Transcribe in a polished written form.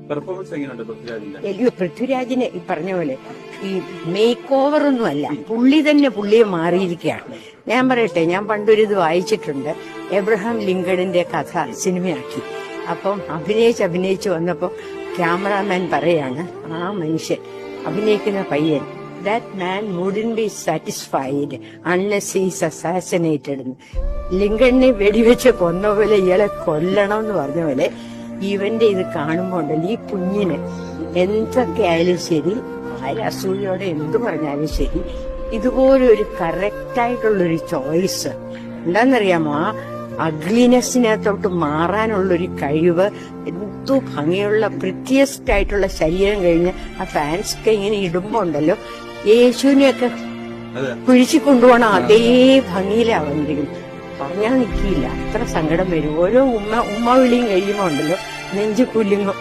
Performance എങ്ങനെയുണ്ട് പൃഥ്വിരാജിന്റെ? അയ്യോ, പൃഥ്വിരാജിന് ഈ പറഞ്ഞ പോലെ ഈ മേക്ക് ഓവർ ഒന്നും അല്ല, പുള്ളി തന്നെ പുള്ളിയെ മാറിയിരിക്കുകയാണ്. ഞാൻ പറയട്ടെ, ഞാൻ പണ്ടൊരിത് വായിച്ചിട്ടുണ്ട്. എബ്രഹാം ലിങ്കണിന്റെ കഥ സിനിമയാക്കി. അപ്പം അഭിനയിച്ച് വന്നപ്പോ ക്യാമറാമാൻ പറയാണ്, ആ മനുഷ്യൻ അഭിനയിക്കുന്ന പയ്യൻ, that man wouldn't be satisfied unless he's assassinated. ലിങ്കണിനെ വെടിവെച്ച് കൊന്ന പോലെ ഇയാളെ കൊല്ലണം എന്ന് പറഞ്ഞ പോലെ ഇവന്റെ ഇത് കാണുമ്പോ ഉണ്ടല്ലോ, ഈ കുഞ്ഞിന് എന്തൊക്കെ ആയാലും ശരി, അസൂയോടെ എന്തു പറഞ്ഞാലും ശരി, ഇതുപോലെ ഒരു കറക്റ്റായിട്ടുള്ളൊരു ചോയ്സ് എന്താണെന്നറിയാമോ, ആ അഗ്ലിനെസ്സിനകത്തോട്ട് മാറാനുള്ളൊരു കഴിവ്, എന്തു ഭംഗിയുള്ള പ്രിത്യസ്റ്റ് ആയിട്ടുള്ള ശരീരം കഴിഞ്ഞ് ആ ഫാൻസൊക്കെ ഇങ്ങനെ ഇടുമ്പോ ഉണ്ടല്ലോ, യേശുവിനെയൊക്കെ കുഴിച്ചു കൊണ്ടുപോകണം അതേ ഭംഗിയിലാവുന്നിരിക്കും. പറഞ്ഞാൽ നിൽക്കില്ല, അത്ര സങ്കടം വരും. ഓരോ ഉമ്മ വിളിയും കഴിയുമ്പോ ഉണ്ടല്ലോ നെഞ്ചു കുലുങ്ങും.